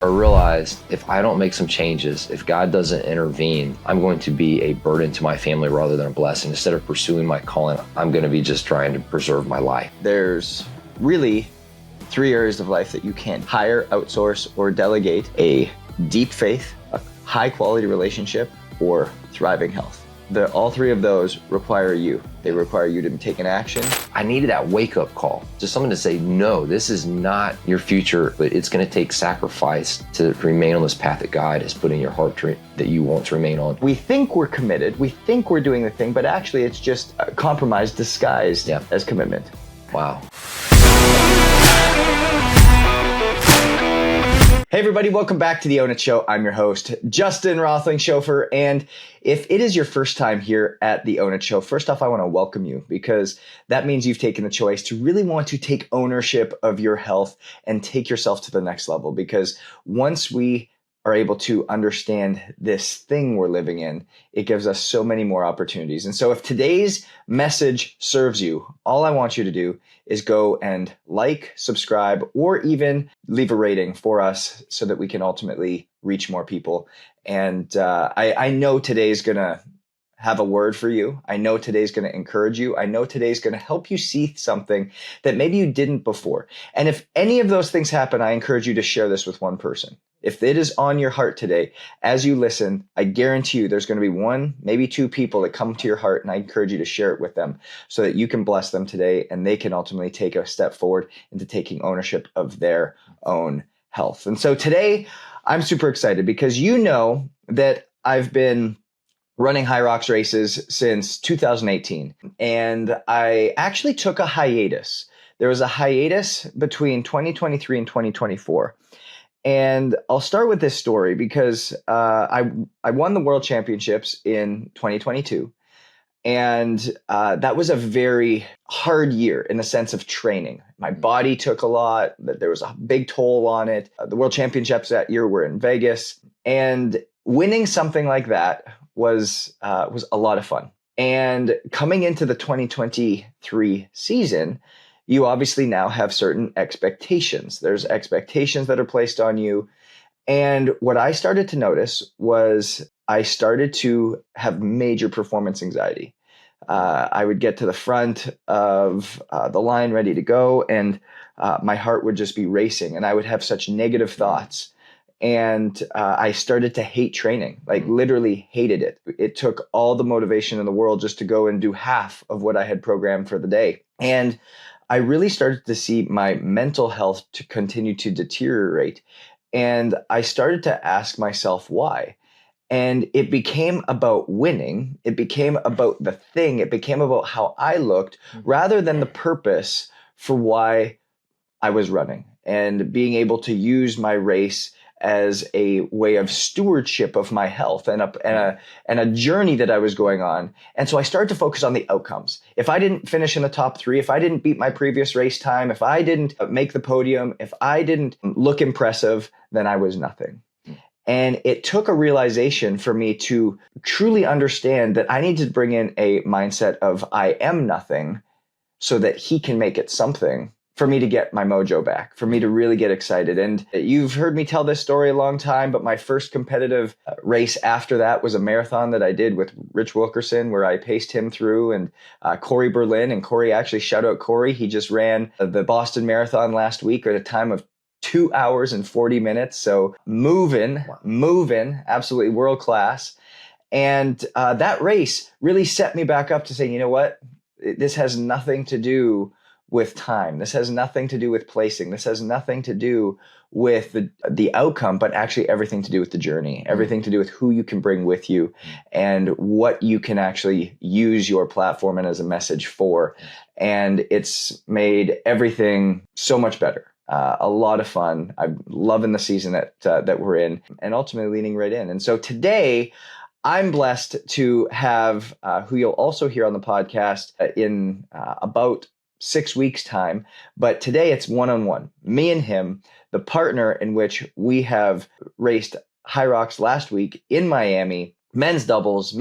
I realized if I don't make some changes, if God doesn't intervene, I'm going to be a burden to my family rather than a blessing. Instead of pursuing my calling, I'm going to be just trying to preserve my life. There's really 3 areas of life that you can hire, outsource, or delegate: a deep faith, a high quality relationship, or thriving health. All 3 of those require you. They require you to take an action. I needed that wake-up call, just someone to say, no, this is not your future, but it's going to take sacrifice to remain on this path that God has put in your heart that you want to remain on. We think we're committed, we think we're doing the thing, but actually it's just a compromise disguised as commitment. Wow. Hey everybody, welcome back to the Own It Show. I'm your host, Justin Roethlingshoefer, and if it is your first time here at the Own It Show, first off, I want to welcome you, because that means you've taken the choice to really want to take ownership of your health and take yourself to the next level. Because once we are able to understand this thing we're living in, it gives us so many more opportunities. And so if today's message serves you, all I want you to do is go and like, subscribe, or even leave a rating for us so that we can ultimately reach more people. And I know today's going to have a word for you. I know today's going to encourage you. I know today's going to help you see something that maybe you didn't before. And if any of those things happen, I encourage you to share this with one person. If it is on your heart today, as you listen, I guarantee you there's going to be 1, maybe 2 people that come to your heart, and I encourage you to share it with them so that you can bless them today and they can ultimately take a step forward into taking ownership of their own health. And so today I'm super excited because you know that I've been running High Rocks races since 2018, and I actually took a hiatus. There was a hiatus between 2023 and 2024. And I'll start with this story because I won the World Championships in 2022. And that was a very hard year in the sense of training. My body took a lot. There was a big toll on it. The World Championships that year were in Vegas. And winning something like that was a lot of fun. And coming into the 2023 season, you obviously now have certain expectations. There's expectations that are placed on you. And what I started to notice was I started to have major performance anxiety. I would get to the front of the line ready to go, and my heart would just be racing, and I would have such negative thoughts. And I started to hate training, like literally hated it. It took all the motivation in the world just to go and do half of what I had programmed for the day. And I really started to see my mental health to continue to deteriorate. And I started to ask myself why. And it became about winning. It became about the thing. It became about how I looked rather than the purpose for why I was running, and being able to use my race as a way of stewardship of my health and a journey that I was going on. And so I started to focus on the outcomes. If I didn't finish in the top 3, if I didn't beat my previous race time, if I didn't make the podium, if I didn't look impressive, then I was nothing. And it took a realization for me to truly understand that I need to bring in a mindset of I am nothing so that he can make it something, for me to get my mojo back, for me to really get excited. And you've heard me tell this story a long time, but my first competitive race after that was a marathon that I did with Rich Wilkerson, where I paced him through, and Corey Berlin. And Corey, actually, shout out Corey. He just ran the Boston Marathon last week at a time of 2 hours and 40 minutes. So moving, absolutely world class. And that race really set me back up to say, you know what? This has nothing to do with time. This has nothing to do with placing. This has nothing to do with the outcome, but actually everything to do with the journey, everything to do with who you can bring with you and what you can actually use your platform and as a message for. And it's made everything so much better. A lot of fun. I'm loving the season that we're in, and ultimately leaning right in. And so today, I'm blessed to have who you'll also hear on the podcast in about 6 weeks' time. But today it's one-on-one, me and him, the partner in which we have raced High Rocks last week in Miami, men's doubles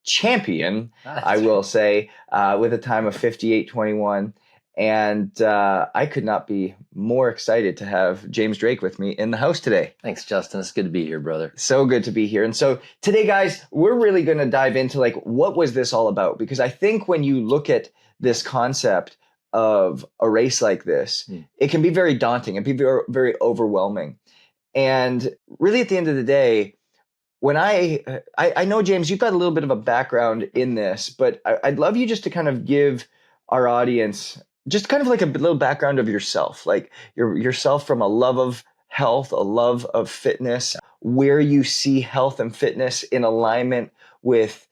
champion, I will say, with a time of 58:21. And I could not be more excited to have James Drake with me in the house today. Thanks, Justin. It's good to be here, brother. So good to be here. And so today, guys, we're really going to dive into like, what was this all about? Because I think when you look at this concept of a race like this, it can be very daunting and be very, very overwhelming. And really at the end of the day, when I know, James, you've got a little bit of a background in this, but I'd love you just to kind of give our audience just kind of like a little background of yourself, like yourself from a love of health, a love of fitness, where you see health and fitness in alignment with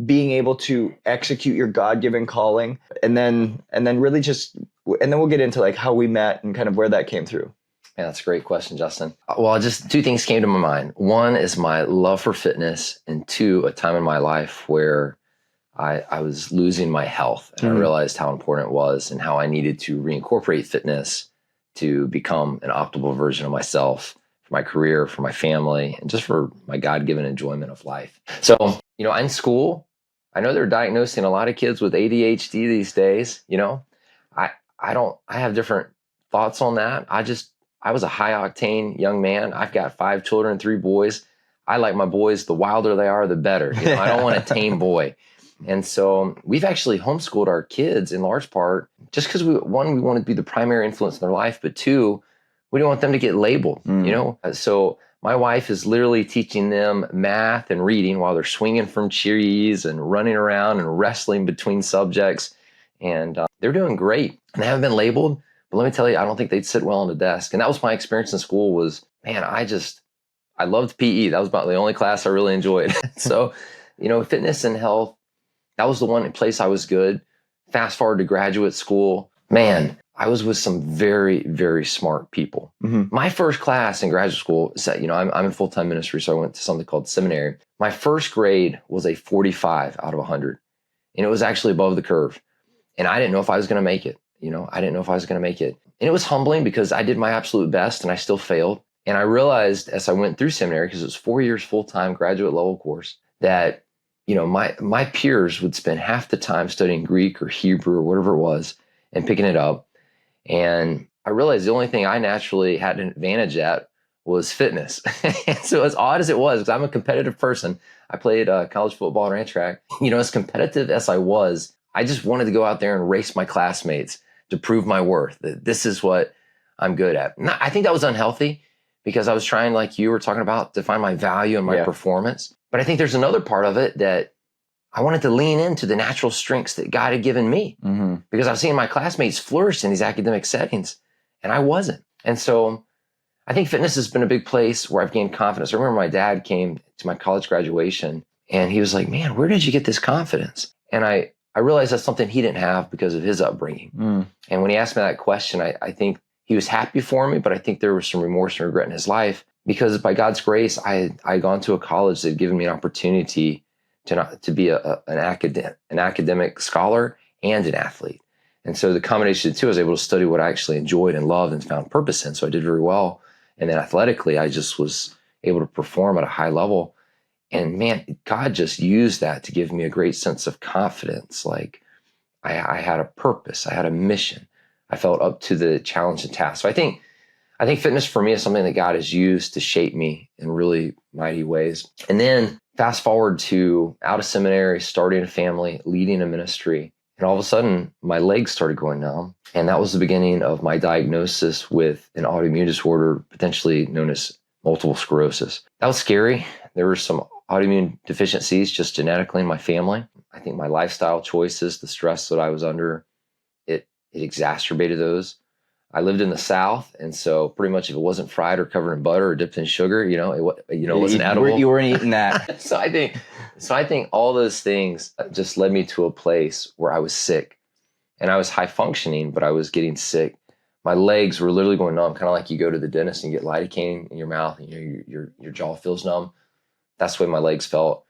being able to execute your God-given calling, and then really just, and then we'll get into like how we met and kind of where that came through. Yeah, that's a great question, Justin. Well, just two things came to my mind. One is my love for fitness, and two, a time in my life where I was losing my health, and I realized how important it was and how I needed to reincorporate fitness to become an optimal version of myself for my career, for my family, and just for my God-given enjoyment of life. So, in school, I know they're diagnosing a lot of kids with ADHD these days. I have different thoughts on that. I was a high octane young man. I've got 5 children, 3 boys. I like my boys, the wilder they are, the better. I don't want a tame boy. And so we've actually homeschooled our kids in large part just because we want to be the primary influence in their life, but 2, we don't want them to get labeled, So my wife is literally teaching them math and reading while they're swinging from trees and running around and wrestling between subjects. And they're doing great. And they haven't been labeled. But let me tell you, I don't think they'd sit well on the desk. And that was my experience in school was, man, I loved PE. That was about the only class I really enjoyed. So, fitness and health, that was the one place I was good. Fast forward to graduate school, man, I was with some very, very smart people. My first class in graduate school, I'm in full-time ministry, so I went to something called seminary. My first grade was a 45 out of 100. And it was actually above the curve. And I didn't know if I was going to make it. I didn't know if I was going to make it. And it was humbling because I did my absolute best and I still failed. And I realized as I went through seminary, because it was 4 years full-time graduate level course, that, my peers would spend half the time studying Greek or Hebrew or whatever it was and picking it up. And I realized the only thing I naturally had an advantage at was fitness. And so as odd as it was, because I'm a competitive person, I played college football and ran track. As competitive as I was, I just wanted to go out there and race my classmates to prove my worth, that this is what I'm good at. I think that was unhealthy because I was trying, like you were talking about, to find my value and my performance. But I think there's another part of it that I wanted to lean into the natural strengths that God had given me because I was seeing my classmates flourish in these academic settings and I wasn't. And so I think fitness has been a big place where I've gained confidence. I remember my dad came to my college graduation and he was like, man, where did you get this confidence? And I realized that's something he didn't have because of his upbringing. And when he asked me that question, I think he was happy for me, but I think there was some remorse and regret in his life because by God's grace, I had gone to a college that had given me an opportunity to be an academic scholar and an athlete. And so the combination of the two, I was able to study what I actually enjoyed and loved and found purpose in. So I did very well. And then athletically, I just was able to perform at a high level. And man, God just used that to give me a great sense of confidence. Like I had a purpose, I had a mission. I felt up to the challenge and task. So I think fitness for me is something that God has used to shape me in really mighty ways. And then fast forward to out of seminary, starting a family, leading a ministry. And all of a sudden, my legs started going numb. And that was the beginning of my diagnosis with an autoimmune disorder, potentially known as multiple sclerosis. That was scary. There were some autoimmune deficiencies just genetically in my family. I think my lifestyle choices, the stress that I was under, it exacerbated those. I lived in the South, and so pretty much if it wasn't fried or covered in butter or dipped in sugar, it wasn't edible. You weren't eating that. So I think all those things just led me to a place where I was sick, and I was high functioning, but I was getting sick. My legs were literally going numb, kind of like you go to the dentist and you get lidocaine in your mouth, and your jaw feels numb. That's the way my legs felt.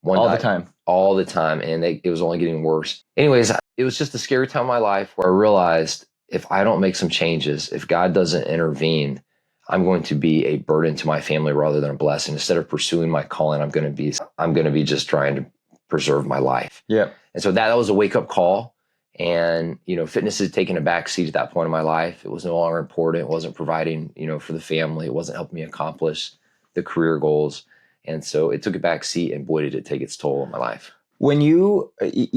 All the time, and it was only getting worse. Anyways, it was just a scary time in my life where I realized if I don't make some changes, if God doesn't intervene, I'm going to be a burden to my family rather than a blessing. Instead of pursuing my calling, I'm going to be just trying to preserve my life. Yeah. And so that was a wake up call. And, fitness had taken a back seat at that point in my life. It was no longer important. It wasn't providing, for the family. It wasn't helping me accomplish the career goals. And so it took a back seat, and boy, did it take its toll on my life. When you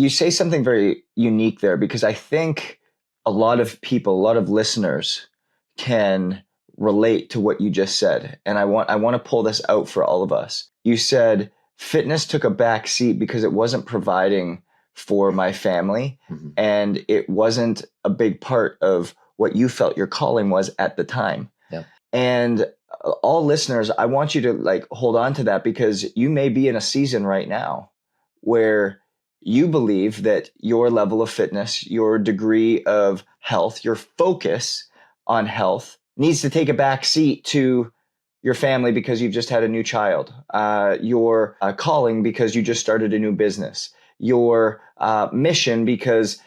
say something very unique there, because I think a lot of people, a lot of listeners can relate to what you just said. And I want to pull this out for all of us. You said fitness took a back seat because it wasn't providing for my family, and it wasn't a big part of what you felt your calling was at the time. Yeah. And all listeners, I want you to hold on to that, because you may be in a season right now where you believe that your level of fitness, your degree of health, your focus on health needs to take a back seat to your family because you've just had a new child, your calling because you just started a new business, your mission because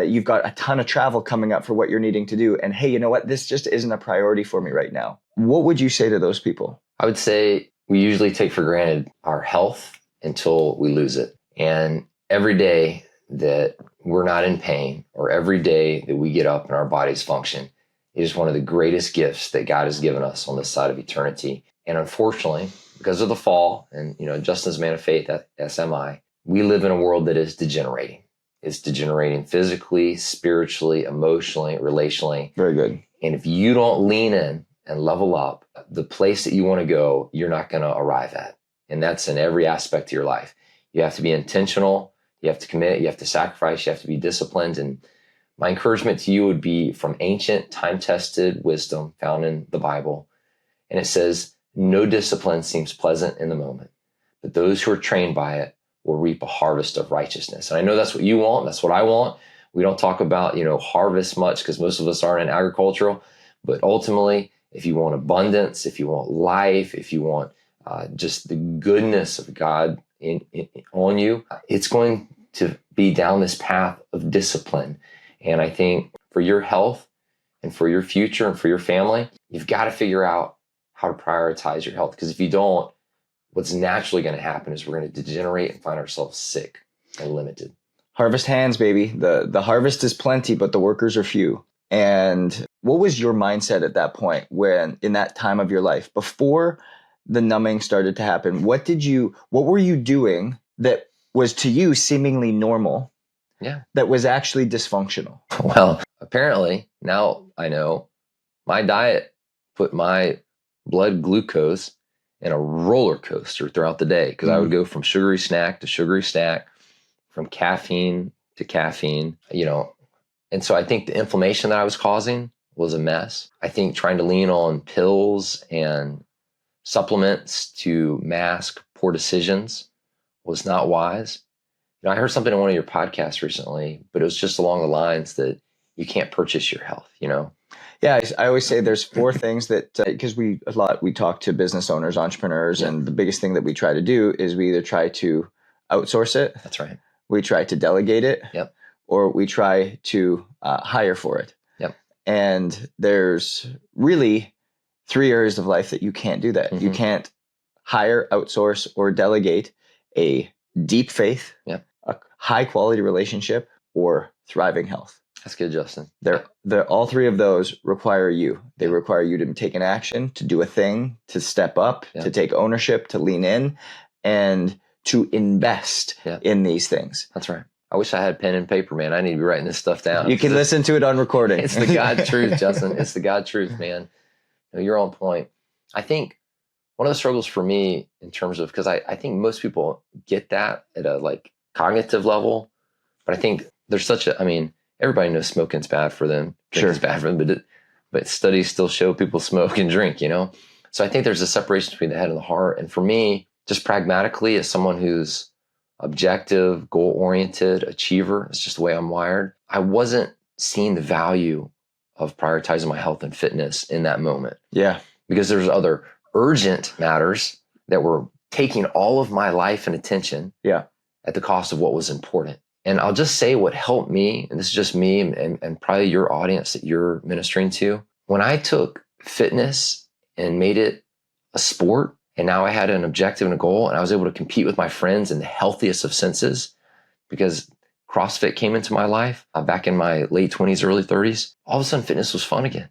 you've got a ton of travel coming up for what you're needing to do. And hey, you know what? This just isn't a priority for me right now. What would you say to those people? I would say we usually take for granted our health until we lose it. And every day that we're not in pain, or every day that we get up and our bodies function, is one of the greatest gifts that God has given us on this side of eternity. And unfortunately, because of the fall, and Justin's a man of faith, as am I, we live in a world that is degenerating. It's degenerating physically, spiritually, emotionally, relationally. Very good. And if you don't lean in and level up, the place that you want to go, you're not going to arrive at. And that's in every aspect of your life. You have to be intentional. You have to commit. You have to sacrifice. You have to be disciplined. And my encouragement to you would be from ancient, time-tested wisdom found in the Bible. And it says, no discipline seems pleasant in the moment, but those who are trained by it will reap a harvest of righteousness. And I know that's what you want. That's what I want. We don't talk about, harvest much because most of us aren't in agricultural. But ultimately, if you want abundance, if you want life, if you want just the goodness of God on you, it's going to be down this path of discipline. And I think for your health and for your future and for your family, you've got to figure out how to prioritize your health. Because if you don't, what's naturally going to happen is we're going to degenerate and find ourselves sick and limited. Harvest hands, baby. The harvest is plenty, but the workers are few. And what was your mindset at that point, when in that time of your life before the numbing started to happen? What were you doing that was to you seemingly normal? Yeah. That was actually dysfunctional? Well, apparently now I know my diet put my blood glucose in a roller coaster throughout the day, because I would go from sugary snack to sugary snack, from caffeine to caffeine, And so I think the inflammation that I was causing was a mess. I think trying to lean on pills and supplements to mask poor decisions was not wise. I heard something on one of your podcasts recently, but it was just along the lines that you can't purchase your health, Yeah, I always say there's 4 things that, because we talk to business owners, entrepreneurs, and the biggest thing that we try to do is we either try to outsource it. That's right. We try to delegate it. Yep. Or we try to hire for it. Yep. And there's really 3 areas of life that you can't do that. You can't hire, outsource, or delegate a deep faith, a high quality relationship, or thriving health. That's good, Justin. They're all 3 of those require you. They require you to take an action, to do a thing, to step up, to take ownership, to lean in, and to invest in these things. That's right. I wish I had pen and paper, man. I need to be writing this stuff down. You can listen to it on recording. It's the God truth, Justin. It's the God truth, man. You're on point. I think one of the struggles for me in terms of, because I think most people get that at a cognitive level, but I think there's everybody knows smoking's bad for them. Drinking's bad for them, but studies still show people smoke and drink, So I think there's a separation between the head and the heart. And for me, just pragmatically, as someone who's objective, goal-oriented, achiever, it's just the way I'm wired, I wasn't seeing the value of prioritizing my health and fitness in that moment. Yeah. Because there's other urgent matters that were taking all of my life and attention at the cost of what was important. And I'll just say what helped me, and this is just me and probably your audience that you're ministering to, when I took fitness and made it a sport, and now I had an objective and a goal, and I was able to compete with my friends in the healthiest of senses, because CrossFit came into my life back in my late 20s, early 30s, all of a sudden fitness was fun again.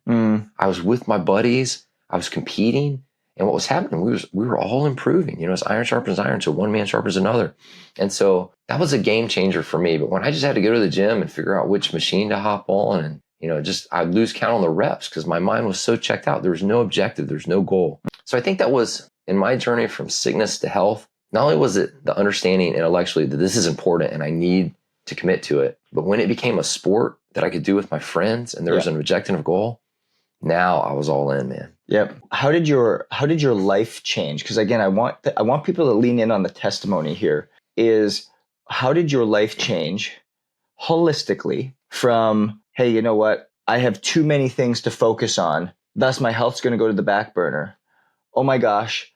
I was with my buddies. I was competing. And what was happening, we were all improving. As iron sharpens iron, so one man sharpens another. And so that was a game changer for me. But when I just had to go to the gym and figure out which machine to hop on, and I'd lose count on the reps because my mind was so checked out. There was no objective. There's no goal. So I think that was in my journey from sickness to health. Not only was it the understanding intellectually that this is important and I need to commit to it, but when it became a sport that I could do with my friends and there was an objective and a goal, now I was all in, man. Yep. How did your life change? Because again, I want people to lean in on the testimony here. Is how did your life change holistically from, hey, you know what? I have too many things to focus on. Thus, my health's going to go to the back burner. Oh my gosh,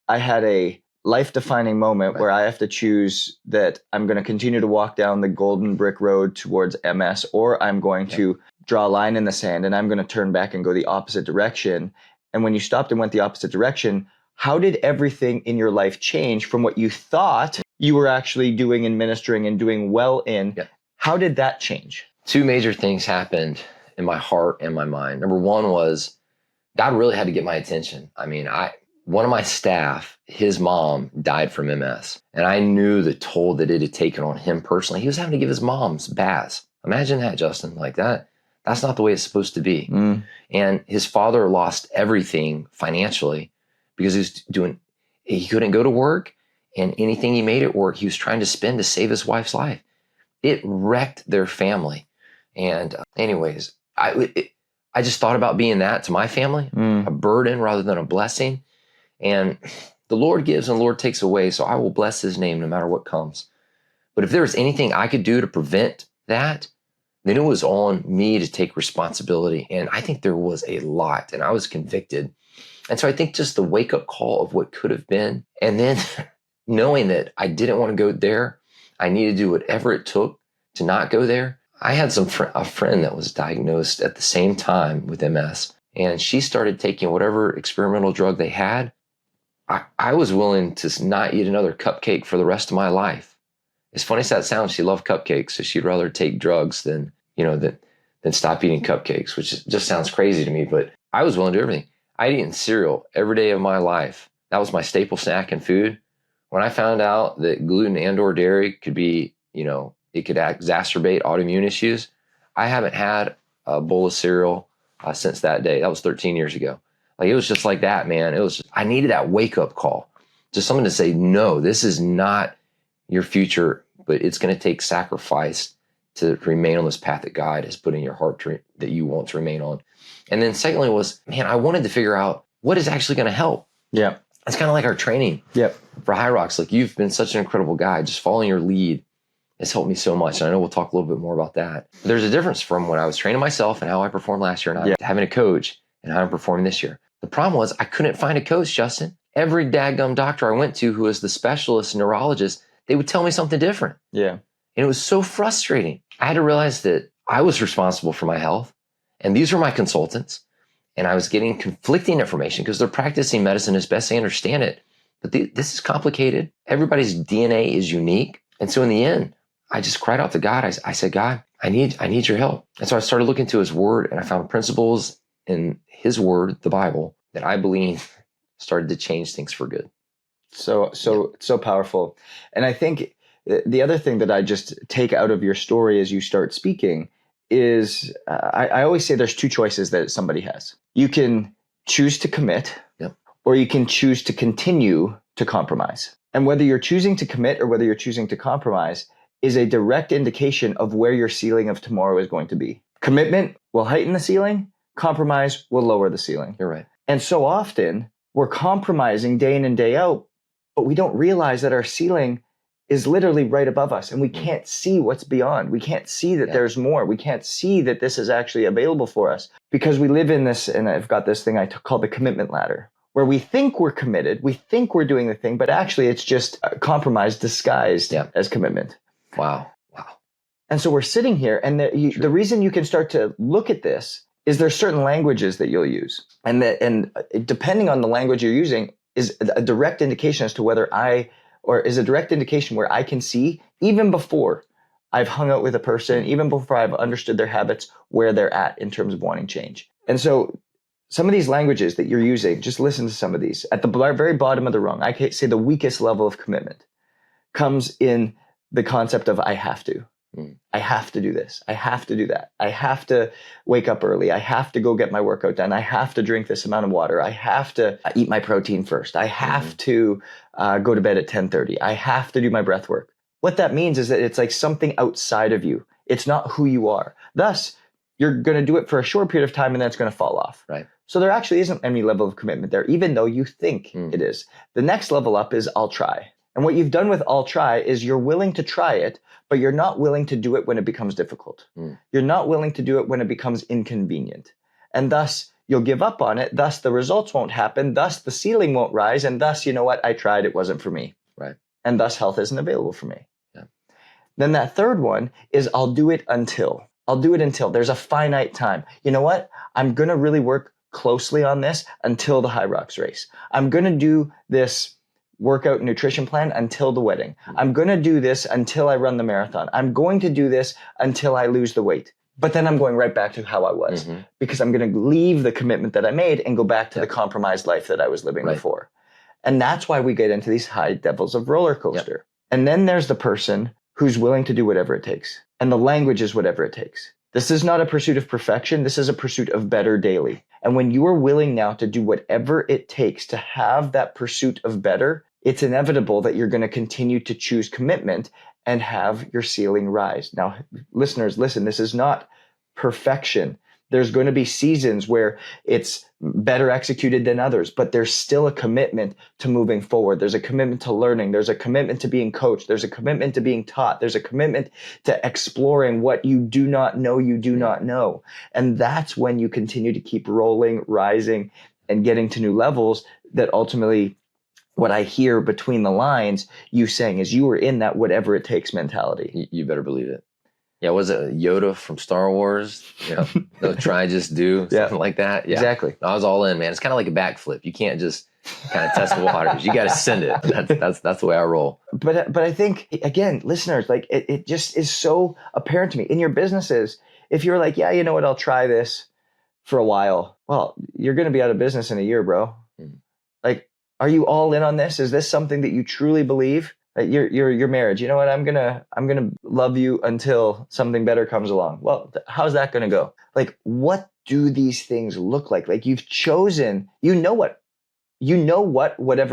I had a life-defining moment where I have to choose that I'm going to continue to walk down the golden brick road towards MS, or I'm going to draw a line in the sand and I'm going to turn back and go the opposite direction. And when you stopped and went the opposite direction, how did everything in your life change from what you thought you were actually doing and ministering and doing well in? Yeah. How did that change? Two major things happened in my heart and my mind. Number one was God really had to get my attention. I mean, one of my staff, his mom died from MS. And I knew the toll that it had taken on him personally. He was having to give his mom's baths. Imagine that, Justin, like that. That's not the way it's supposed to be. And his father lost everything financially because he couldn't go to work, and anything he made at work, he was trying to spend to save his wife's life. It wrecked their family. And anyways, I just thought about being that to my family, a burden rather than a blessing. And the Lord gives and the Lord takes away. So I will bless his name no matter what comes. But if there was anything I could do to prevent that, then it was on me to take responsibility. And I think there was a lot, and I was convicted. And so I think just the wake up call of what could have been, and then knowing that I didn't want to go there, I needed to do whatever it took to not go there. I had a friend that was diagnosed at the same time with MS, and she started taking whatever experimental drug they had. I was willing to not eat another cupcake for the rest of my life. As funny as that sounds, she loved cupcakes, so she'd rather take drugs than stop eating cupcakes, which just sounds crazy to me. But I was willing to do everything. I'd eaten cereal every day of my life. That was my staple snack and food. When I found out that gluten and/or dairy could be, it could exacerbate autoimmune issues, I haven't had a bowl of cereal since that day. That was 13 years ago. Like, it was just like that, man. I needed that wake up call, just someone to say, no, this is not your future, but it's going to take sacrifice to remain on this path that God has put in your heart that you want to remain on. And then secondly was, man, I wanted to figure out what is actually going to help. Yeah. It's kind of like our training for High Rocks. Like, you've been such an incredible guy. Just following your lead has helped me so much. And I know we'll talk a little bit more about that. There's a difference from when I was training myself and how I performed last year and having a coach and how I'm performing this year. The problem was I couldn't find a coach, Justin. Every dadgum doctor I went to who was the specialist neurologist, they would tell me something different. Yeah. And it was so frustrating. I had to realize that I was responsible for my health, and these were my consultants, and I was getting conflicting information because they're practicing medicine as best they understand it. But this is complicated. Everybody's DNA is unique. And so in the end, I just cried out to God. I said, God, I need your help. And so I started looking to his word, and I found principles in his word, the Bible, that I believe started to change things for good. So powerful. And I think the other thing that I just take out of your story as you start speaking is I always say there's two choices that somebody has. You can choose to commit, or you can choose to continue to compromise. And whether you're choosing to commit or whether you're choosing to compromise is a direct indication of where your ceiling of tomorrow is going to be. Commitment will heighten the ceiling. Compromise will lower the ceiling. You're right. And so often we're compromising day in and day out, but we don't realize that our ceiling is literally right above us, and we can't see what's beyond. We can't see that there's more. We can't see that this is actually available for us because we live in this, and I've got this thing I call the commitment ladder, where we think we're committed, we think we're doing the thing, but actually it's just compromise disguised as commitment. Wow. And so we're sitting here, and the reason you can start to look at this is there's certain languages that you'll use, and depending on the language you're using is a direct indication as to whether is a direct indication where I can see even before I've hung out with a person, even before I've understood their habits, where they're at in terms of wanting change. And so some of these languages that you're using, just listen to some of these. At the very bottom of the rung, I can say the weakest level of commitment comes in the concept of I have to. I have to do this. I have to do that. I have to wake up early. I have to go get my workout done. I have to drink this amount of water. I have to eat my protein first. I have to go to bed at 10:30. I have to do my breath work. What that means is that it's like something outside of you. It's not who you are. Thus, you're going to do it for a short period of time and then it's going to fall off. Right. So there actually isn't any level of commitment there, even though you think it is. The next level up is I'll try. And what you've done with I'll try is you're willing to try it, but you're not willing to do it when it becomes difficult. You're not willing to do it when it becomes inconvenient. And thus, you'll give up on it. Thus, the results won't happen. Thus, the ceiling won't rise. And thus, you know what? I tried. It wasn't for me. Right. And thus, health isn't available for me. Yeah. Then that third one is I'll do it until. I'll do it until. There's a finite time. You know what? I'm going to really work closely on this until the High Rocks race. I'm going to do this workout and nutrition plan until the wedding. I'm going to do this until I run the marathon. I'm going to do this until I lose the weight. But then I'm going right back to how I was because I'm going to leave the commitment that I made and go back to the compromised life that I was living before. And that's why we get into these high devils of roller coaster. And then there's the person who's willing to do whatever it takes. And the language is whatever it takes. This is not a pursuit of perfection. This is a pursuit of better daily. And when you are willing now to do whatever it takes to have that pursuit of better, it's inevitable that you're going to continue to choose commitment and have your ceiling rise. Now, listeners, listen, this is not perfection. There's going to be seasons where it's better executed than others, but there's still a commitment to moving forward. There's a commitment to learning. There's a commitment to being coached. There's a commitment to being taught. There's a commitment to exploring what you do not know, you do not know. And that's when you continue to keep rolling, rising, and getting to new levels that ultimately what I hear between the lines, you saying is you were in that whatever it takes mentality. You better believe it. Yeah, was it Yoda from Star Wars? No, try, just do, something like that. Yeah, exactly. I was all in, man. It's kind of like a backflip. You can't just kind of test the waters. You got to send it. That's the way I roll. But I think, again, listeners, like it just is so apparent to me in your businesses. If you're like, yeah, you know what, I'll try this for a while. Well, you're going to be out of business in a year, bro. Like, are you all in on this? Is this something that you truly believe? Your marriage, you know what? I'm gonna love you until something better comes along. Well, how's that gonna go? Like, what do these things look like? Like, you've chosen, whatever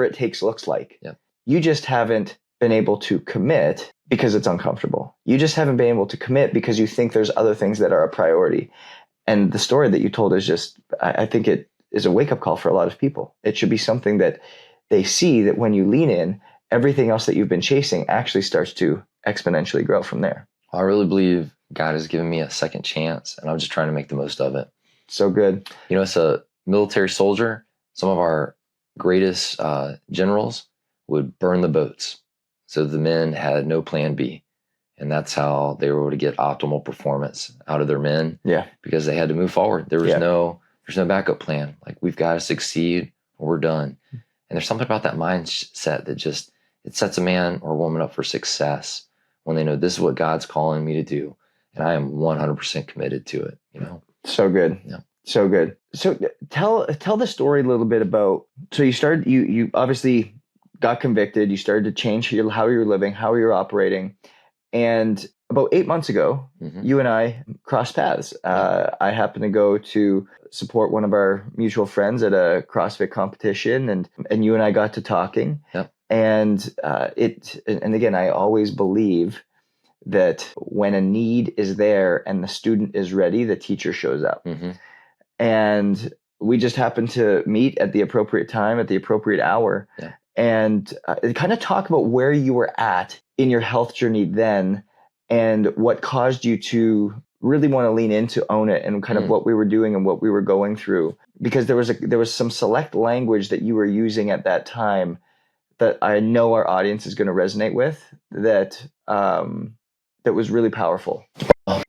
it takes looks like. Yeah. You just haven't been able to commit because it's uncomfortable. You just haven't been able to commit because you think there's other things that are a priority. And the story that you told is just, I think it is a wake up call for a lot of people. It should be something that they see that when you lean in, everything else that you've been chasing actually starts to exponentially grow from there. I really believe God has given me a second chance, and I'm just trying to make the most of it. So good. As a military soldier, some of our greatest generals would burn the boats. So the men had no plan B. And that's how they were able to get optimal performance out of their men. Yeah. Because they had to move forward. There's no backup plan. Like, we've got to succeed or we're done. And there's something about that mindset that just, it sets a man or a woman up for success when they know this is what God's calling me to do. And I am 100% committed to it, So good. Yeah. So good. So tell the story a little bit about, so you started, you obviously got convicted. You started to change how you're living, how you're operating. And about 8 months ago, you and I crossed paths. I happened to go to support one of our mutual friends at a CrossFit competition, and you and I got to talking. Yep. And again, I always believe that when a need is there and the student is ready, the teacher shows up. And we just happened to meet at the appropriate time, at the appropriate hour, and kind of talk about where you were at in your health journey then, and what caused you to really want to lean into own it, and kind of what we were doing and what we were going through. Because there was some select language that you were using at that time that I know our audience is going to resonate with, that was really powerful.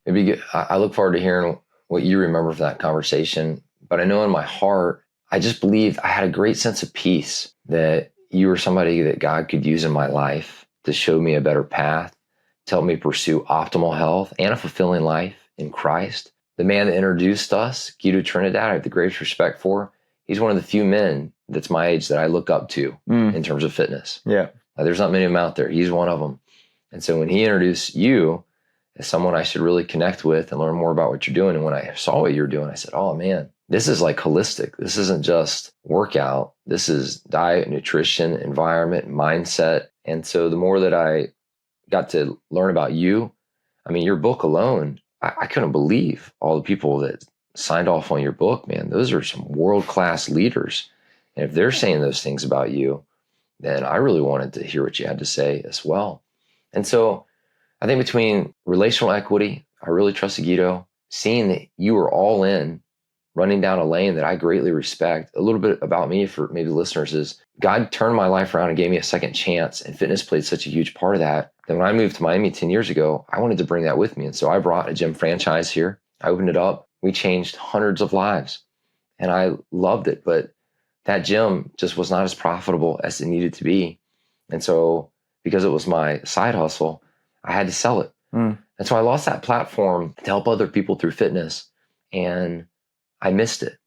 It'd be good. I look forward to hearing what you remember from that conversation. But I know in my heart, I just believed I had a great sense of peace that you were somebody that God could use in my life to show me a better path, to help me pursue optimal health and a fulfilling life in Christ. The man that introduced us, Guido Trinidad, I have the greatest respect for. He's one of the few men that's my age that I look up to in terms of fitness. Yeah. There's not many of them out there. He's one of them. And so when he introduced you as someone I should really connect with and learn more about what you're doing, and when I saw what you're doing, I said, oh man, this is like holistic. This isn't just workout. This is diet, nutrition, environment, mindset. And so the more that I got to learn about you, I mean, your book alone, I couldn't believe all the people that signed off on your book, man. Those are some world-class leaders. And if they're saying those things about you, then I really wanted to hear what you had to say as well. And so I think between relational equity, I really trusted Guido, seeing that you were all in, running down a lane that I greatly respect. A little bit about me for maybe listeners is God turned my life around and gave me a second chance, and fitness played such a huge part of that. Then when I moved to Miami 10 years ago, I wanted to bring that with me. And so I brought a gym franchise here. I opened it up. We changed hundreds of lives and I loved it. But that gym just was not as profitable as it needed to be. And so because it was my side hustle, I had to sell it. And so I lost that platform to help other people through fitness, and I missed it.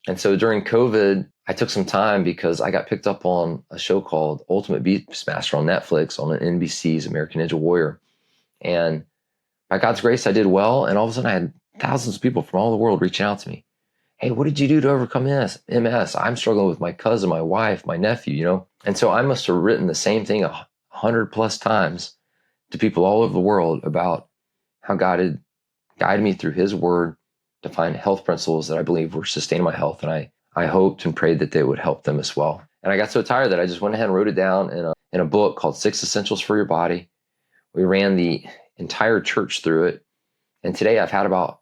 And so during COVID, I took some time because I got picked up on a show called Ultimate Beastmaster on Netflix on NBC's American Ninja Warrior. And by God's grace, I did well. And all of a sudden I had thousands of people from all the world reaching out to me. Hey, what did you do to overcome MS? I'm struggling with my cousin, my wife, my nephew, you know? And so I must have written the same thing 100 plus times to people all over the world about how God had guided me through his word to find health principles that I believe were sustaining my health. And I hoped and prayed that they would help them as well. And I got so tired that I just went ahead and wrote it down in a book called 6 Essentials for Your Body. We ran the entire church through it. And today I've had about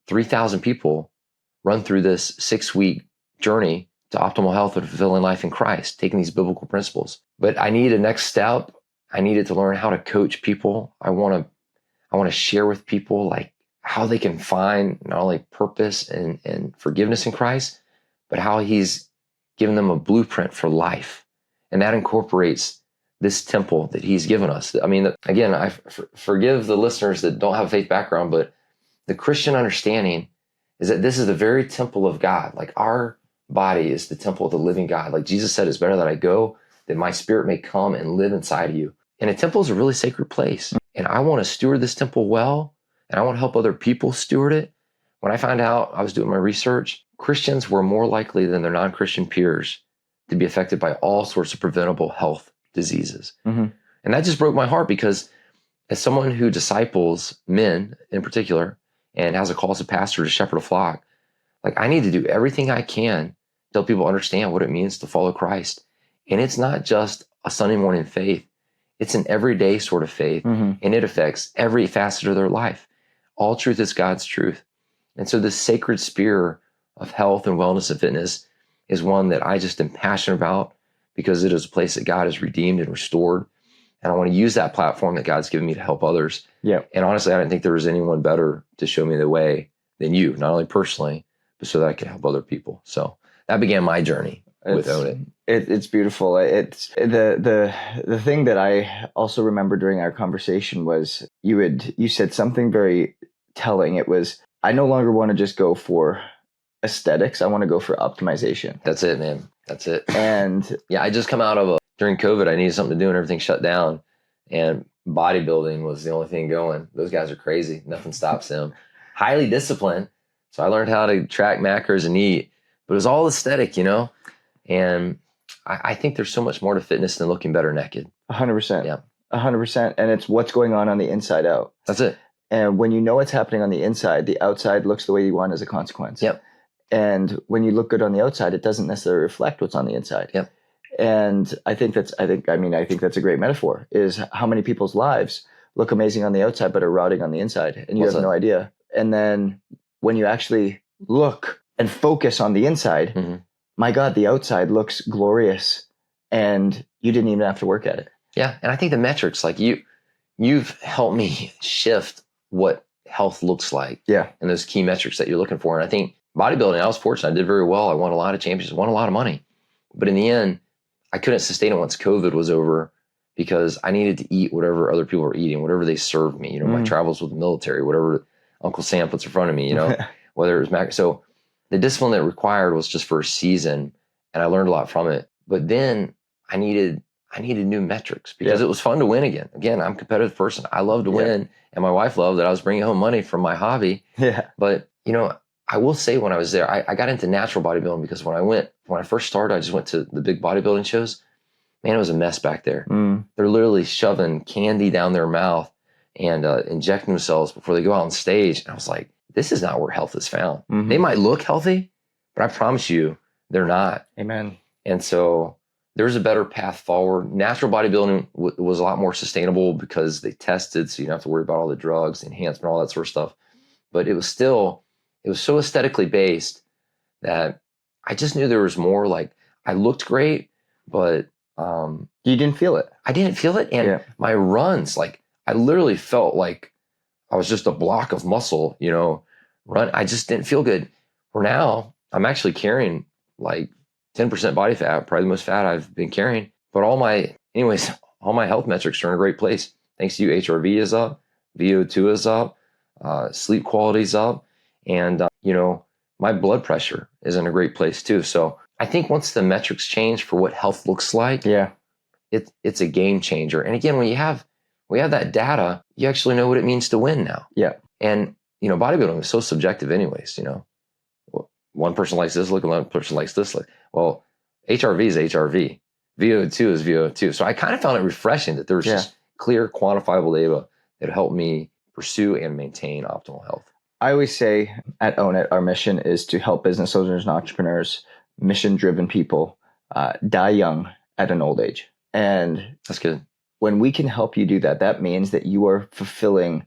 3,000 people run through this 6-week journey to optimal health and fulfilling life in Christ, taking these biblical principles. But I need a next step. I needed to learn how to coach people. I want to share with people like how they can find not only purpose and forgiveness in Christ, but how he's given them a blueprint for life. And that incorporates this temple that he's given us. I mean, again, I forgive the listeners that don't have a faith background, but the Christian understanding is that this is the very temple of God. Like our body is the temple of the living God. Like Jesus said, it's better that I go, that my spirit may come and live inside of you. And a temple is a really sacred place. And I want to steward this temple well, and I want to help other people steward it. When I found out, I was doing my research, Christians were more likely than their non-Christian peers to be affected by all sorts of preventable health diseases. And that just broke my heart, because as someone who disciples men in particular and has a call as a pastor to shepherd a flock, like I need to do everything I can to help people understand what it means to follow Christ. And it's not just a Sunday morning faith. It's an everyday sort of faith, and it affects every facet of their life. All truth is God's truth. And so this sacred spear of health and wellness and fitness is one that I just am passionate about, because it is a place that God has redeemed and restored. And I want to use that platform that God's given me to help others. Yeah. And honestly, I didn't think there was anyone better to show me the way than you, not only personally, but so that I could help other people. So that began my journey with Own It. It's beautiful. It's the thing that I also remember during our conversation was you said something very telling. It was, I no longer want to just go for aesthetics. I want to go for optimization. That's it, man. That's it. And yeah, I just come out of during COVID, I needed something to do and everything shut down, and bodybuilding was the only thing going. Those guys are crazy. Nothing stops them. Highly disciplined. So I learned how to track macros and eat, but it was all aesthetic, you know? And I think there's so much more to fitness than looking better naked. 100%. Yeah. 100%. And it's what's going on the inside out. That's it. And when you know what's happening on the inside, the outside looks the way you want as a consequence. Yep. And when you look good on the outside, it doesn't necessarily reflect what's on the inside. Yep. And I think that's a great metaphor, is how many people's lives look amazing on the outside, but are rotting on the inside, and you have no idea. And then when you actually look and focus on the inside, my God, the outside looks glorious, and you didn't even have to work at it. Yeah. And I think the metrics, like you've helped me shift what health looks like. Yeah. And those key metrics that you're looking for. And I think bodybuilding, I was fortunate. I did very well. I won a lot of championships, won a lot of money. But in the end, I couldn't sustain it once COVID was over, because I needed to eat whatever other people were eating, whatever they served me, my travels with the military, whatever Uncle Sam puts in front of me, whether it was so the discipline that it required was just for a season, and I learned a lot from it. But then I needed new metrics because it was fun to win again. Again, I'm a competitive person. I love to win, and my wife loved that I was bringing home money from my hobby. Yeah. But I will say when I was there, I got into natural bodybuilding because when I first started, I just went to the big bodybuilding shows. Man, it was a mess back there. They're literally shoving candy down their mouth and injecting themselves before they go out on stage. And I was like, this is not where health is found. They might look healthy, but I promise you, they're not. Amen. And so there's a better path forward. Natural bodybuilding was a lot more sustainable because they tested, so you don't have to worry about all the drugs, the enhancement, all that sort of stuff. But it was so aesthetically based that I just knew there was more. Like, I looked great, but you didn't feel it. I didn't feel it. And my runs, like, I literally felt like I was just a block of muscle, run. I just didn't feel good. For now, I'm actually carrying like 10% body fat, probably the most fat I've been carrying. But all my health metrics are in a great place. Thanks to you, HRV is up, VO2 is up, sleep quality is up, and my blood pressure is in a great place too. So I think once the metrics change for what health looks like, it's a game changer. And again, when we have that data, you actually know what it means to win now. Yeah. And bodybuilding is so subjective anyways. One person likes this look, another person likes this look. Well, HRV is HRV. VO2 is VO2. So I kind of found it refreshing that there was just clear, quantifiable data that helped me pursue and maintain optimal health. I always say at Own It, our mission is to help business owners and entrepreneurs, mission-driven people, die young at an old age. And that's good. When we can help you do that, that means that you are fulfilling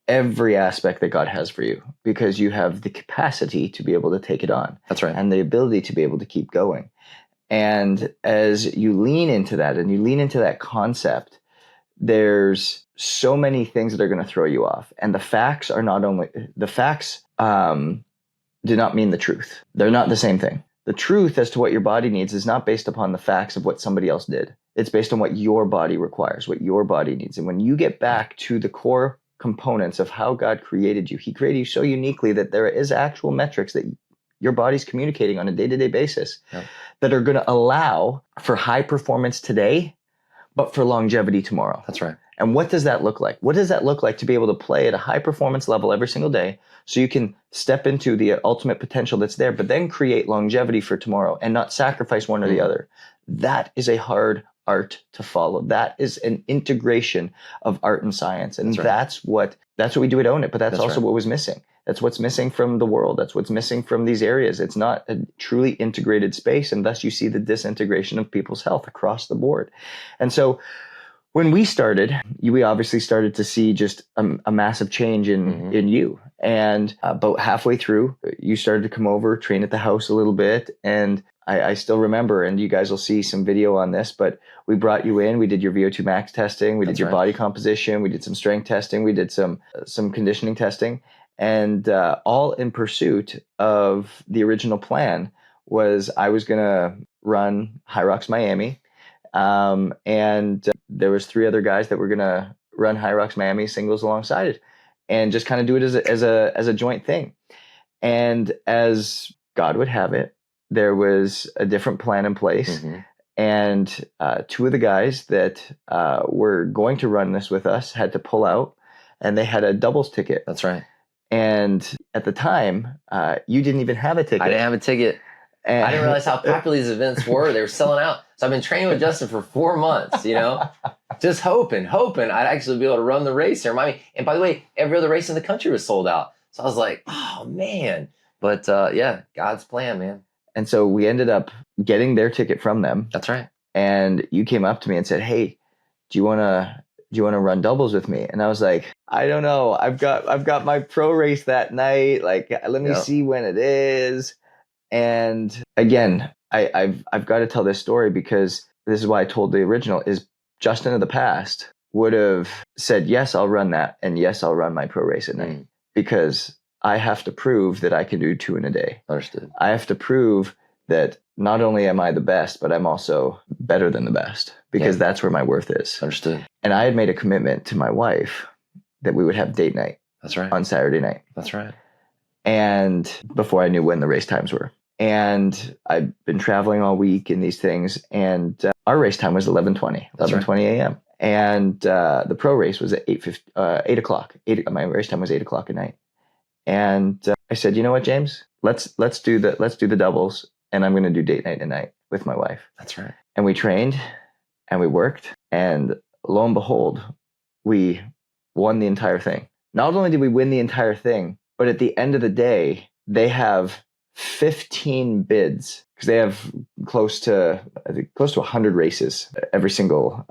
every aspect that God has for you because you have the capacity to be able to take it on. That's right. And the ability to be able to keep going. And as you lean into that and you lean into that concept, there's so many things that are going to throw you off. And the facts do not mean the truth. They're not the same thing. The truth as to what your body needs is not based upon the facts of what somebody else did. It's based on what your body requires, what your body needs. And when you get back to the core components of how God created you, He created you so uniquely that there is actual metrics that your body's communicating on a day-to-day basis that are going to allow for high performance today, but for longevity tomorrow. That's right. And what does that look like? What does that look like to be able to play at a high performance level every single day so you can step into the ultimate potential that's there, but then create longevity for tomorrow and not sacrifice one or the other? That is a hard art to follow. That is an integration of art and science. And that's what we do at Own It, but that's also what was missing. That's what's missing from the world. That's what's missing from these areas. It's not a truly integrated space, and thus you see the disintegration of people's health across the board. And so when we started, we obviously started to see just a massive change in you. And about halfway through, you started to come over, train at the house a little bit. And I still remember, and you guys will see some video on this, but we brought you in, we did your VO2 max testing, we did your body composition, we did some strength testing, we did some conditioning testing, and all in pursuit of the original plan was I was going to run High Rocks Miami. And there was 3 other guys that were going to run High Rocks Miami singles alongside it and just kind of do it as a joint thing. And as God would have it, there was a different plan in place. And 2 of the guys that were going to run this with us had to pull out, and they had a doubles ticket. That's right. And at the time, you didn't even have a ticket. I didn't have a ticket. And I didn't realize how popular these events were. They were selling out. So I've been training with Justin for 4 months, just hoping I'd actually be able to run the race here in Miami. And by the way, every other race in the country was sold out. So I was like, oh man. But God's plan, man. And so we ended up getting their ticket from them. That's right. And you came up to me and said, hey, do you want to run doubles with me? And I was like, I don't know. I've got my pro race that night. Like, let me see when it is. And again, I've got to tell this story because this is why I told the original is Justin of the past would have said, yes, I'll run that. And yes, I'll run my pro race at night because I have to prove that I can do 2 in a day. Understood. I have to prove that not only am I the best, but I'm also better than the best, because that's where my worth is. Understood. And I had made a commitment to my wife that we would have date night. That's right. On Saturday night. That's right. And before I knew when the race times were. And I've been traveling all week in these things. And our race time was 11:20 a.m. And the pro race was at 8 o'clock. My race time was 8 o'clock at night. And I said, you know what, James? Let's do the doubles. And I'm going to do date night tonight with my wife. That's right. And we trained and we worked. And lo and behold, we won the entire thing. Not only did we win the entire thing, but at the end of the day, they have 15 bids, because they have close to 100 races every single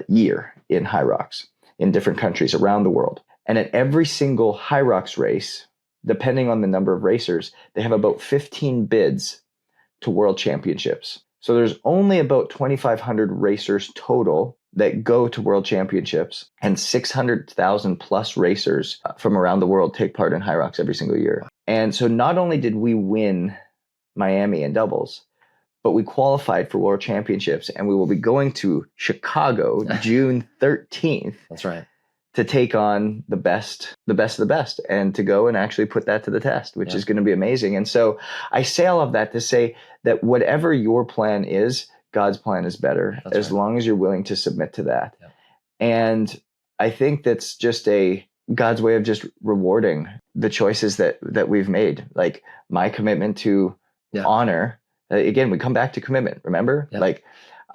year in High Rocks in different countries around the world. And at every single High Rocks race, depending on the number of racers, they have about 15 bids to world championships. So there's only about 2,500 racers total that go to world championships, and 600,000 plus racers from around the world take part in High Rocks every single year. And so not only did we win Miami in doubles, but we qualified for world championships, and we will be going to Chicago June 13th. That's right. To take on the best of the best, and to go and actually put that to the test, which is going to be amazing. And so I say all of that to say that whatever your plan is, God's plan is better. That's as long as you're willing to submit to that. Yeah. And I think that's just God's way of just rewarding the choices that we've made. Like my commitment to honor. Again, we come back to commitment. Remember, like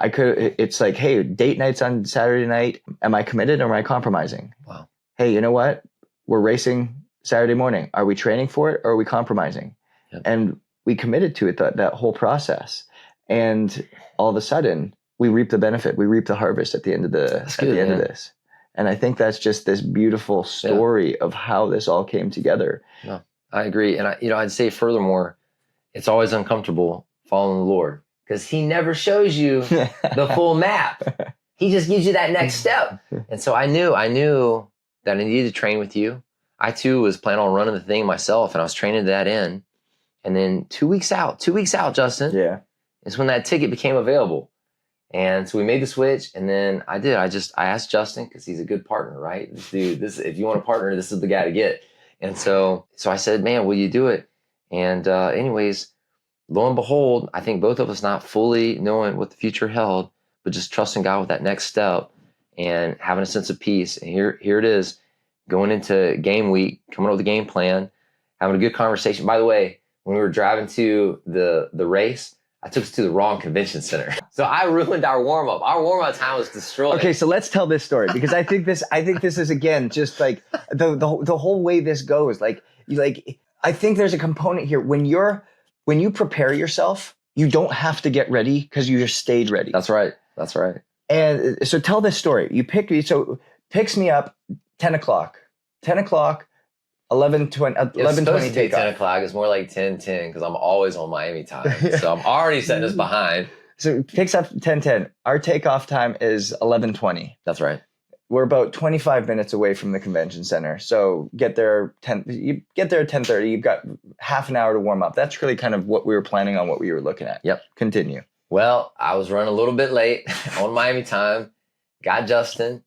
it's like, hey, date night's on Saturday night. Am I committed or am I compromising? Wow. Hey, you know what? We're racing Saturday morning. Are we training for it or are we compromising? Yep. And we committed to it, that whole process. And all of a sudden, we reap the benefit. We reap the harvest at the end of end of this. And I think that's just this beautiful story of how this all came together. No, I agree. And I'd say furthermore, it's always uncomfortable following the Lord, because he never shows you the full map. He just gives you that next step. And so I knew that I needed to train with you. I too was planning on running the thing myself, and I was training to that end. And then 2 weeks out, Justin, is when that ticket became available. And so we made the switch, and then I asked Justin, because he's a good partner, right? This dude, if you want a partner, this is the guy to get. And so I said, man, will you do it? And anyways, lo and behold, I think both of us not fully knowing what the future held, but just trusting God with that next step and having a sense of peace. And here it is, going into game week, coming up with a game plan, having a good conversation. By the way, when we were driving to the race, I took us to the wrong convention center. So I ruined our warm-up. Our warm-up time was destroyed. Okay, so let's tell this story, because I think this is, again, just like the whole way this goes. I think there's a component here. When you prepare yourself, you don't have to get ready because you just stayed ready. That's right. And so tell this story. Picks me up 10 o'clock, 11:20 take 10 o'clock. It's more like 10:10 because I'm always on Miami time. So I'm already setting us behind. So it picks up 10:10. Our takeoff time is 11:20. That's right. We're about 25 minutes away from the convention center. So you get there at 10:30. You've got half an hour to warm up. That's really kind of what we were planning on, what we were looking at. Yep. Continue. Well, I was running a little bit late on Miami time. Got Justin.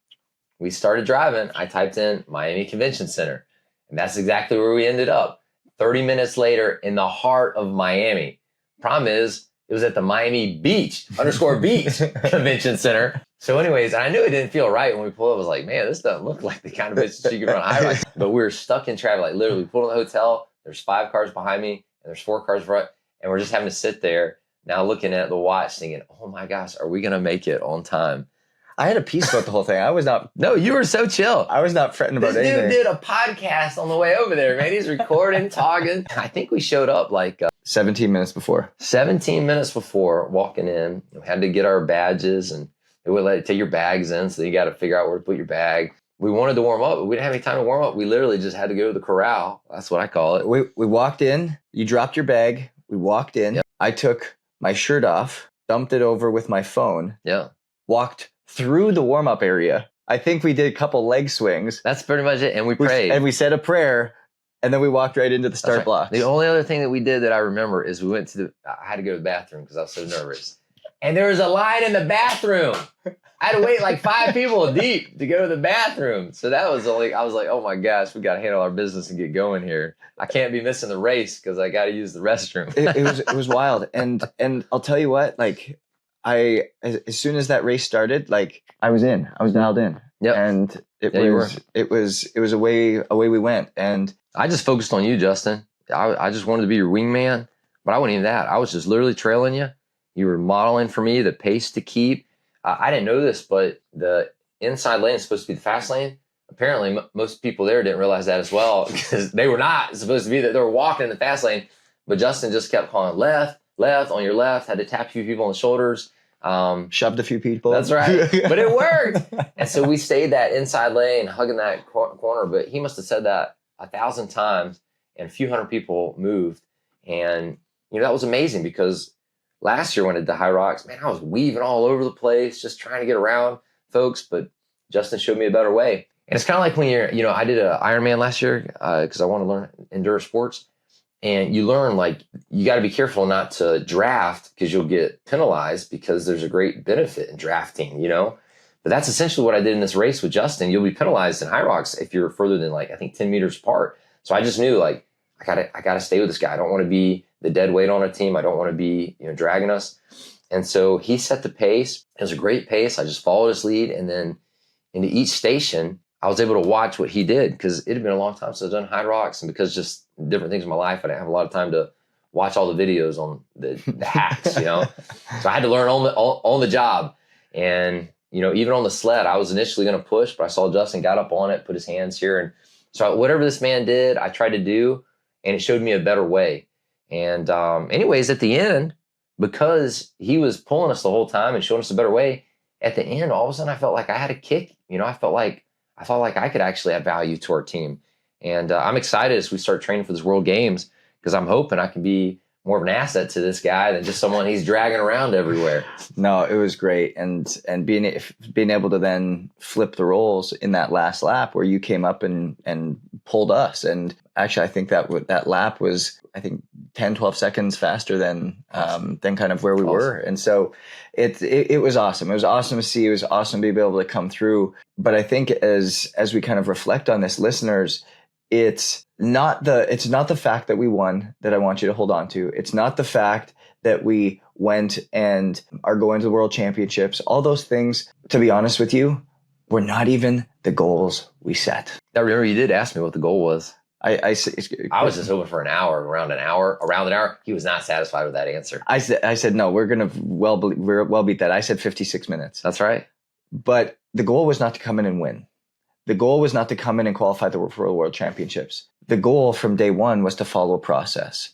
We started driving. I typed in Miami Convention Center. And that's exactly where we ended up. 30 minutes later in the heart of Miami. Problem is, it was at the Miami Beach Convention Center. So anyways, I knew it didn't feel right when we pulled up. I was like, man, this doesn't look like the kind of bitch that you can run high rocks. But we were stuck in traffic. Like literally, we pulled in the hotel. There's 5 cars behind me and there's 4 cars in front. And we're just having to sit there now looking at the watch thinking, oh my gosh, are we going to make it on time? I had a peace about the whole thing. I was not. No, you were so chill. I was not fretting about anything. This dude did a podcast on the way over there, man. He's recording, talking. I think we showed up like 17 minutes before. 17 minutes before walking in. We had to get our badges, and they would let you take your bags in, so you got to figure out where to put your bag. We wanted to warm up, but we didn't have any time to warm up. We literally just had to go to the corral. That's what I call it. We walked in. You dropped your bag. We walked in. Yep. I took my shirt off, dumped it over with my phone. Yeah. Walked through the warm-up area. I think we did a couple leg swings. That's pretty much it. And we prayed. And we said a prayer. And then we walked right into the start blocks. The only other thing that we did that I remember is I had to go to the bathroom because I was so nervous. And there was a line in the bathroom. I had to wait like 5 people deep to go to the bathroom. So that was I was like, oh my gosh, we got to handle our business and get going here. I can't be missing the race because I got to use the restroom. it was wild. And I'll tell you what, like as soon as that race started, like I was dialed in. Yep. And it was away we went. And I just focused on you, Justin. I just wanted to be your wingman, but I wasn't even that. I was just literally trailing you. You were modeling for me the pace to keep. I didn't know this, but the inside lane is supposed to be the fast lane. Apparently, most people there didn't realize that as well because they were not supposed to be there. They were walking in the fast lane, but Justin just kept calling left, on your left, had to tap a few people on the shoulders. Shoved a few people. That's right. But it worked. And so we stayed that inside lane, hugging that corner, but he must have said that 1,000 times and a few hundred people moved. And, that was amazing because last year when I did the High Rocks, man, I was weaving all over the place, just trying to get around folks, but Justin showed me a better way. And it's kind of like when I did an Ironman last year because I want to learn endurance sports. And you learn, like, you got to be careful not to draft because you'll get penalized because there's a great benefit in drafting, But that's essentially what I did in this race with Justin. You'll be penalized in High Rocks if you're further than, like, I think 10 meters apart. So I just knew, like, I gotta stay with this guy. I don't want to be the dead weight on a team. I don't want to be, dragging us. And so he set the pace. It was a great pace. I just followed his lead. And then into each station, I was able to watch what he did because it had been a long time since I've done High Rocks. And because just different things in my life, I didn't have a lot of time to watch all the videos on the hacks, So I had to learn on the job. And, even on the sled, I was initially going to push, but I saw Justin got up on it, put his hands here. And so whatever this man did, I tried to do, and it showed me a better way. And anyways, at the end, because he was pulling us the whole time and showing us a better way, at the end, all of a sudden I felt like I had a kick. I felt like I could actually add value to our team. And I'm excited as we start training for this World Games because I'm hoping I can be more of an asset to this guy than just someone he's dragging around everywhere. No, it was great. And being able to then flip the roles in that last lap where you came up and pulled us. And actually, I think that lap was, 10, 12 seconds faster than kind of where we were. And so it was awesome. It was awesome to see. It was awesome to be able to come through. But I think as we kind of reflect on this, listeners, it's not the fact that we won that I want you to hold on to. It's not the fact that we went and are going to the World Championships. All those things, to be honest with you, were not even the goals we set. I remember you did ask me what the goal was. I was just hoping for around an hour. He was not satisfied with that answer. I said, no, we're going to well beat that. I said 56 minutes. That's right. But the goal was not to come in and win. The goal was not to come in and qualify for the World Championships. The goal from day one was to follow a process.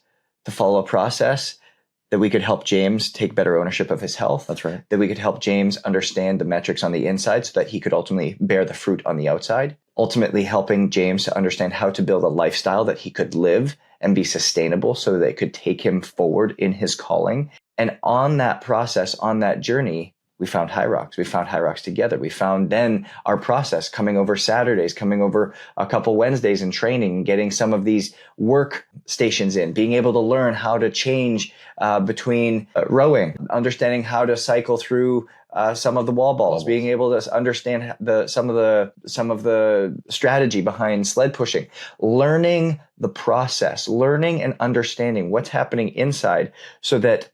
That we could help James take better ownership of his health. That's right. That we could help James understand the metrics on the inside so that he could ultimately bear the fruit on the outside. Ultimately helping James to understand how to build a lifestyle that he could live and be sustainable so that it could take him forward in his calling. And on that process, on that journey, we found High Rocks. We found High Rocks together. We found then our process coming over Saturdays, coming over a couple Wednesdays in training, getting some of these work stations in, being able to learn how to change between rowing, understanding how to cycle through some of the wall balls, being able to understand some of the strategy behind sled pushing, learning the process, learning and understanding what's happening inside so that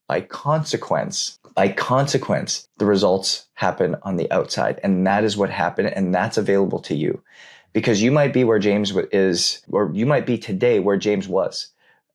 by consequence, the results happen on the outside. And that is what happened. And that's available to you because you might be where James is, or you might be today where James was,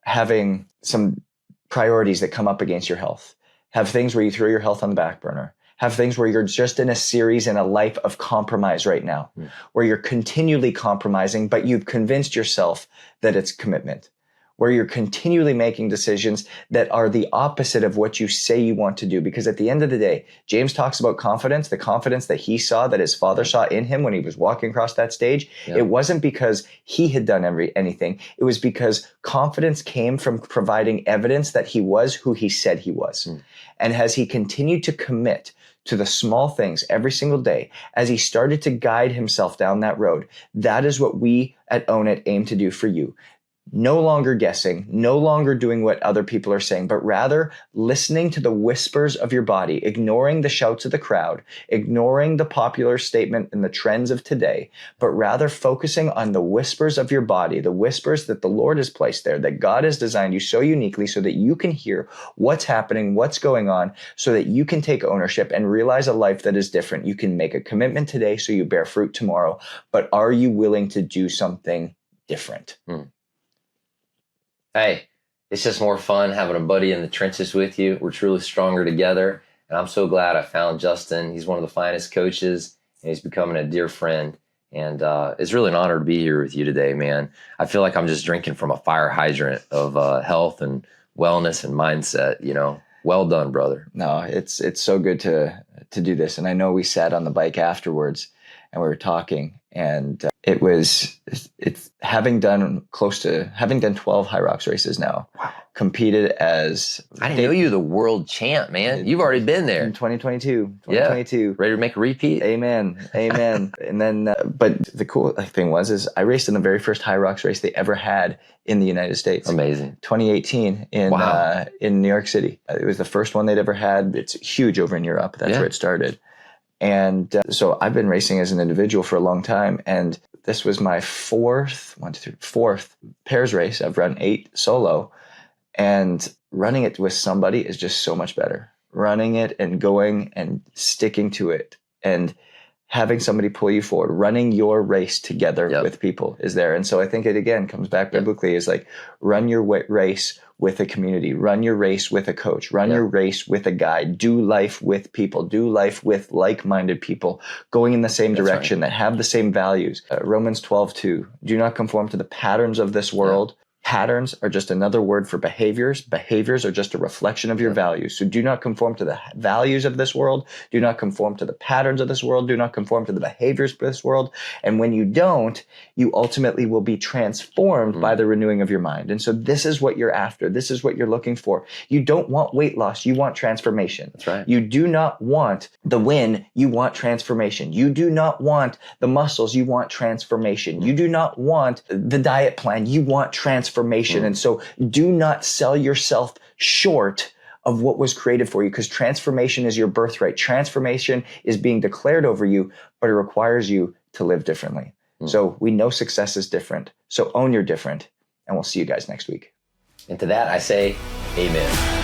having some priorities that come up against your health, have things where you throw your health on the back burner, have things where you're just in a series in a life of compromise right now, where you're continually compromising, but you've convinced yourself that it's commitment, where you're continually making decisions that are the opposite of what you say you want to do. Because at the end of the day, James talks about confidence, the confidence that he saw, that his father saw in him when he was walking across that stage. Yeah. It wasn't because he had done anything. It was because confidence came from providing evidence that he was who he said he was. And as he continued to commit to the small things every single day, as he started to guide himself down that road, that is what we at Own It aim to do for you. No longer guessing, no longer doing what other people are saying, but rather listening to the whispers of your body, ignoring the shouts of the crowd, ignoring the popular statement and the trends of today, but rather focusing on the whispers of your body, the whispers that the Lord has placed there, that God has designed you so uniquely so that you can hear what's happening, what's going on, so that you can take ownership and realize a life that is different. You can make a commitment today so you bear fruit tomorrow, but are you willing to do something different? Hey, it's just more fun having a buddy in the trenches with you. We're truly stronger together. And I'm so glad I found Justin. He's one of the finest coaches, and he's becoming a dear friend. And it's really an honor to be here with you today, man. I feel like I'm just drinking from a fire hydrant of health and wellness and mindset, you know. Well done, brother. No, it's so good to do this. And I know we sat on the bike afterwards and we were talking, and it's having done 12 High Rocks races now. Wow. Competed as I didn't know you were the world champ, man. You've already been there. In 2022. Yeah. Ready to make a repeat? Amen. And then, but the cool thing is I raced in the very first High Rocks race they ever had in the United States. Amazing. 2018 in New York City. It was the first one they'd ever had. It's huge over in Europe. That's where it started. And so I've been racing as an individual for a long time. And this was my fourth pairs race. I've run 8 solo, and running it with somebody is just so much better. Running it and going and sticking to it and having somebody pull you forward, running your race together with people is there. And so I think it again comes back biblically is like run your race with a community, run your race with a coach, run your race with a guide, do life with people, do life with like-minded people going in the same direction that have the same values. Romans 12:2, do not conform to the patterns of this world. Patterns are just another word for behaviors. Behaviors are just a reflection of your values. So do not conform to the values of this world. Do not conform to the patterns of this world. Do not conform to the behaviors of this world. And when you don't, you ultimately will be transformed by the renewing of your mind. And so this is what you're after. This is what you're looking for. You don't want weight loss. You want transformation. That's right. You do not want the win. You want transformation. You do not want the muscles. You want transformation. You do not want the diet plan. You want transformation. And so do not sell yourself short of what was created for you, because transformation is your birthright. Transformation is being declared over you, but it requires you to live differently. So we know success is different. So own your different, and we'll see you guys next week. And to that, I say, amen.